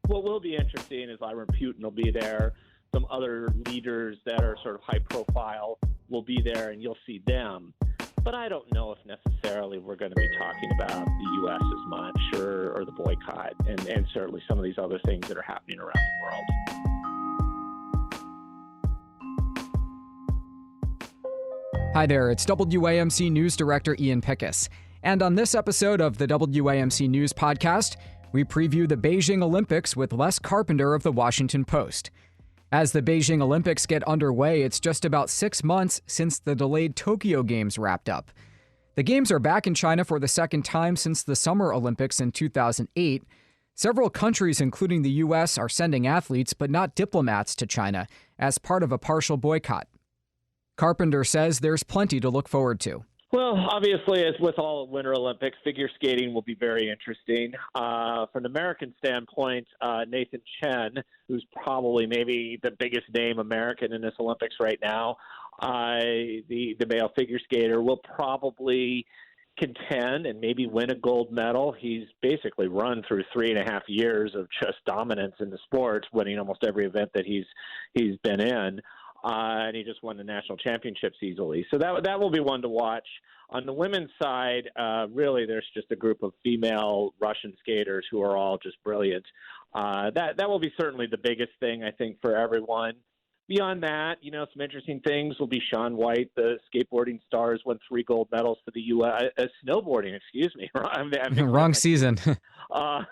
What will be interesting is Vladimir Putin will be there. Some other leaders that are sort of high profile will be there, and you'll see them. But I don't know if necessarily we're going to be talking about the U.S. as much or the boycott and certainly some of these other things that are happening around the world. Hi there, it's WAMC News Director Ian Pickus. And on this episode of the WAMC News Podcast, we preview the Beijing Olympics with Les Carpenter of The Washington Post. As the Beijing Olympics get underway, it's just about 6 months since the delayed Tokyo Games wrapped up. The Games are back in China for the second time since the Summer Olympics in 2008. Several countries, including the U.S., are sending athletes, but not diplomats, to China as part of a partial boycott. Carpenter says there's plenty to look forward to. Well, obviously, as with all Winter Olympics, figure skating will be very interesting. From an American standpoint, Nathan Chen, who's probably maybe the biggest name American in this Olympics right now, the male figure skater, will probably contend and maybe win a gold medal. He's basically run through 3.5 years of just dominance in the sport, winning almost every event that he's been in. And he just won the national championships easily. So that will be one to watch. On the women's side, really, there's just a group of female Russian skaters who are all just brilliant. That will be certainly the biggest thing, I think, for everyone. Beyond that, some interesting things will be Shaun White, the skateboarding stars, won 3 gold medals for the U.S. Snowboarding, excuse me. Wrong season. But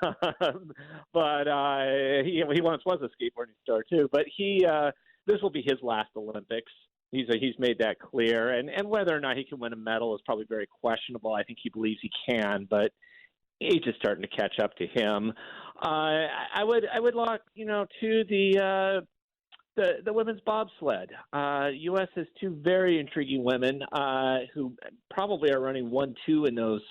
he once was a skateboarding star, too. But this will be his last Olympics. He's made that clear, and whether or not he can win a medal is probably very questionable. I think he believes he can, but age is starting to catch up to him. I would look, to the women's bobsled. U.S. has 2 very intriguing women who probably are running 1-2 in those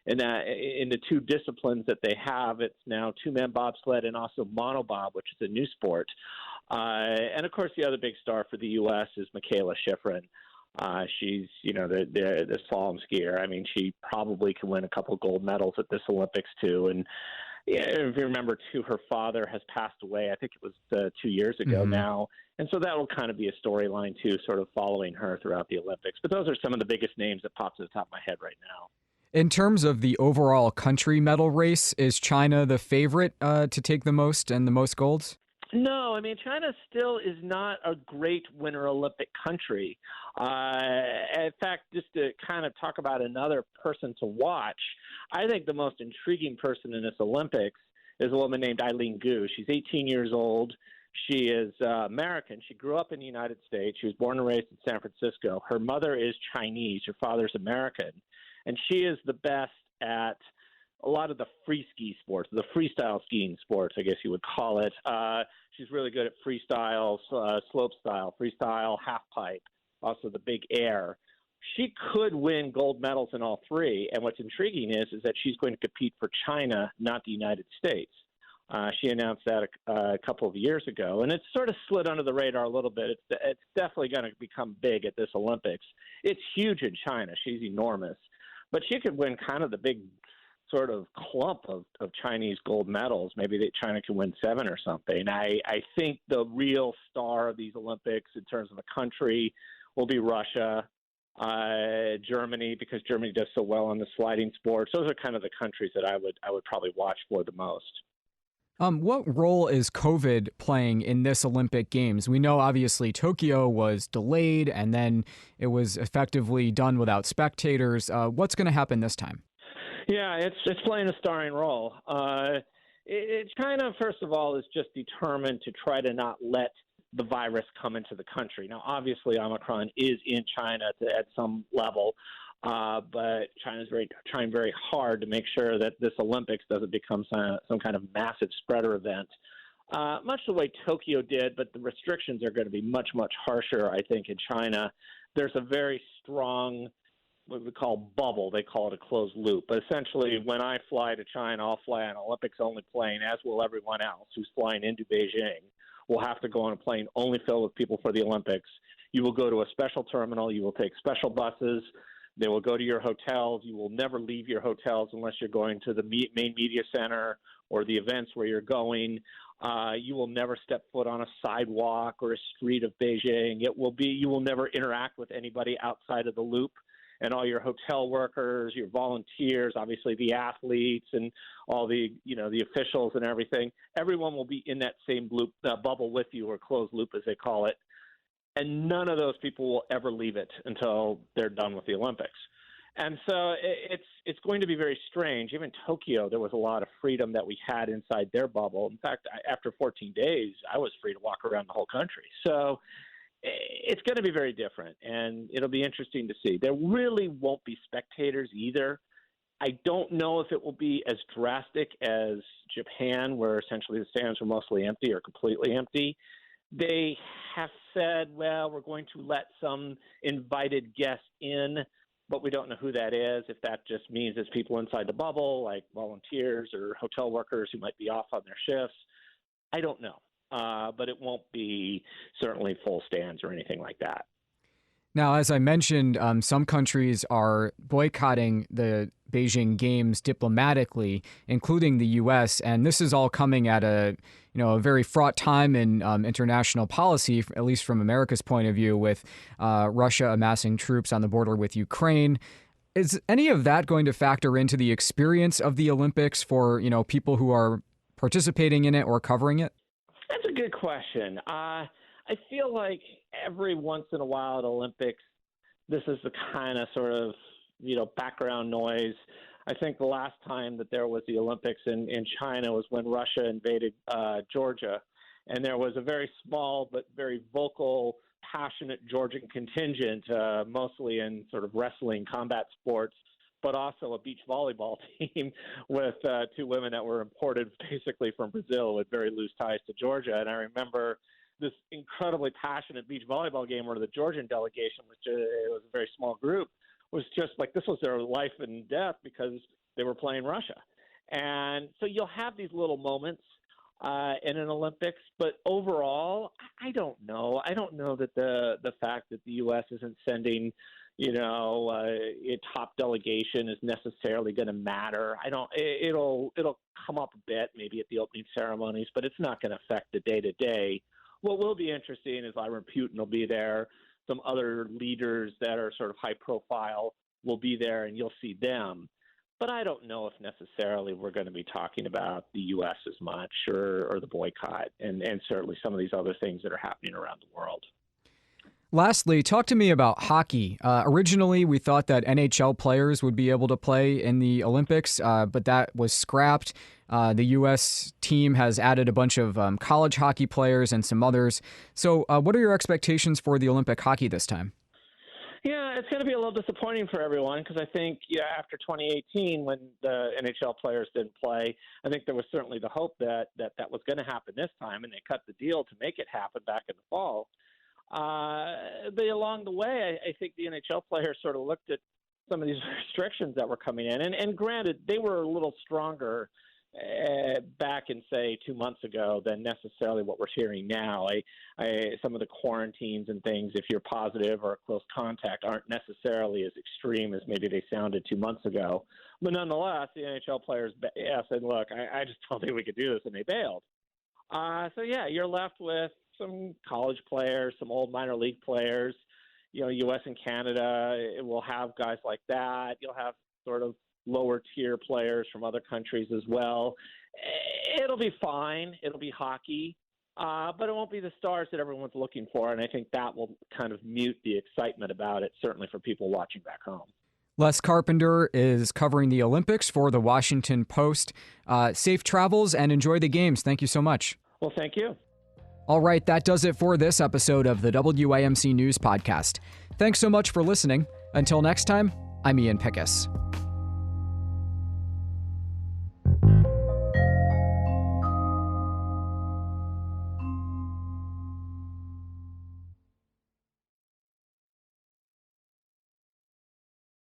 in the 2 disciplines that they have. It's now 2-man bobsled and also monobob, which is a new sport. And of course, the other big star for the U.S. is Michaela Schifrin. She's, the slalom skier. I mean, she probably can win a couple gold medals at this Olympics too. And if you remember, too, her father has passed away. I think it was 2 years ago now. And so that will kind of be a storyline too, sort of following her throughout the Olympics. But those are some of the biggest names that pop to the top of my head right now. In terms of the overall country medal race, is China the favorite to take the most and the most golds? No, I mean, China still is not a great Winter Olympic country. In fact, just to kind of talk about another person to watch, I think the most intriguing person in this Olympics is a woman named Eileen Gu. She's 18 years old. She is American. She grew up in the United States. She was born and raised in San Francisco. Her mother is Chinese. Her father's American. And she is the best at a lot of the free ski sports, the freestyle skiing sports, I guess you would call it. She's really good at freestyle, slope style, freestyle, half pipe, also the big air. She could win gold medals in all 3. And what's intriguing is that she's going to compete for China, not the United States. She announced that a couple of years ago, and it's sort of slid under the radar a little bit. It's definitely going to become big at this Olympics. It's huge in China. She's enormous. But she could win kind of the big sort of clump of Chinese gold medals. Maybe China can win 7 or something. I think the real star of these Olympics in terms of a country will be Russia, Germany, because Germany does so well on the sliding sports. Those are kind of the countries that I would probably watch for the most. What role is COVID playing in this Olympic Games? We know obviously Tokyo was delayed and then it was effectively done without spectators. What's going to happen this time? Yeah, it's playing a starring role. China, first of all, is just determined to try to not let the virus come into the country. Now, obviously, Omicron is in China at some level, but China's trying very hard to make sure that this Olympics doesn't become some kind of massive spreader event, much the way Tokyo did, but the restrictions are going to be much, much harsher, I think, in China. There's a very strong what we call bubble. They call it a closed loop. But essentially, when I fly to China, I'll fly on an Olympics-only plane, as will everyone else who's flying into Beijing. Will have to go on a plane only filled with people for the Olympics. You will go to a special terminal. You will take special buses. They will go to your hotels. You will never leave your hotels unless you're going to the main media center or the events where you're going. You will never step foot on a sidewalk or a street of Beijing. You will never interact with anybody outside of the loop. And all your hotel workers, your volunteers, obviously the athletes and all the officials and everything, everyone will be in that same loop, bubble with you, or closed loop as they call it. And none of those people will ever leave it until they're done with the Olympics. And so it's going to be very strange. Even Tokyo, there was a lot of freedom that we had inside their bubble. In fact, after 14 days, I was free to walk around the whole country. So it's going to be very different, and it'll be interesting to see. There really won't be spectators either. I don't know if it will be as drastic as Japan, where essentially the stands were mostly empty or completely empty. They have said, well, we're going to let some invited guests in, but we don't know who that is. If that just means it's people inside the bubble, like volunteers or hotel workers who might be off on their shifts, I don't know. But it won't be certainly full stands or anything like that. Now, as I mentioned, some countries are boycotting the Beijing Games diplomatically, including the U.S., and this is all coming at a very fraught time in international policy, at least from America's point of view, with Russia amassing troops on the border with Ukraine. Is any of that going to factor into the experience of the Olympics for people who are participating in it or covering it? That's a good question. I feel like every once in a while at Olympics, this is the kind of sort of, background noise. I think the last time that there was the Olympics in China was when Russia invaded Georgia. And there was a very small but very vocal, passionate Georgian contingent, mostly in sort of wrestling, combat sports, but also a beach volleyball team with two women that were imported basically from Brazil with very loose ties to Georgia. And I remember this incredibly passionate beach volleyball game where the Georgian delegation, it was a very small group, was just like this was their life and death because they were playing Russia. And so you'll have these little moments in an Olympics, but overall, I don't know. I don't know that the fact that the U.S. isn't sending a top delegation is necessarily going to matter. It'll come up a bit maybe at the opening ceremonies, but it's not going to affect the day-to-day. What will be interesting is Vladimir Putin will be there. Some other leaders that are sort of high profile will be there, and you'll see them. But I don't know if necessarily we're going to be talking about the U.S. as much or the boycott and certainly some of these other things that are happening around the world. Lastly, talk to me about hockey. Originally, we thought that NHL players would be able to play in the Olympics, but that was scrapped. The U.S. team has added a bunch of college hockey players and some others. So what are your expectations for the Olympic hockey this time? Yeah, it's going to be a little disappointing for everyone because I think after 2018 when the NHL players didn't play, I think there was certainly the hope that was going to happen this time, and they cut the deal to make it happen back in the fall. But along the way, I think the NHL players sort of looked at some of these restrictions that were coming in. And granted, they were a little stronger back in, say, 2 months ago than necessarily what we're hearing now. Some of the quarantines and things, if you're positive or a close contact, aren't necessarily as extreme as maybe they sounded 2 months ago. But nonetheless, the NHL players said, look, I just don't think we could do this, and they bailed. So, yeah, you're left with some college players, some old minor league players. U.S. and Canada, it will have guys like that. You'll have sort of lower tier players from other countries as well. It'll be fine. It'll be hockey, but it won't be the stars that everyone's looking for. And I think that will kind of mute the excitement about it, certainly for people watching back home. Les Carpenter is covering the Olympics for the Washington Post. Safe travels and enjoy the games. Thank you so much. Well, thank you. All right, that does it for this episode of the WAMC News Podcast. Thanks so much for listening. Until next time, I'm Ian Pickus.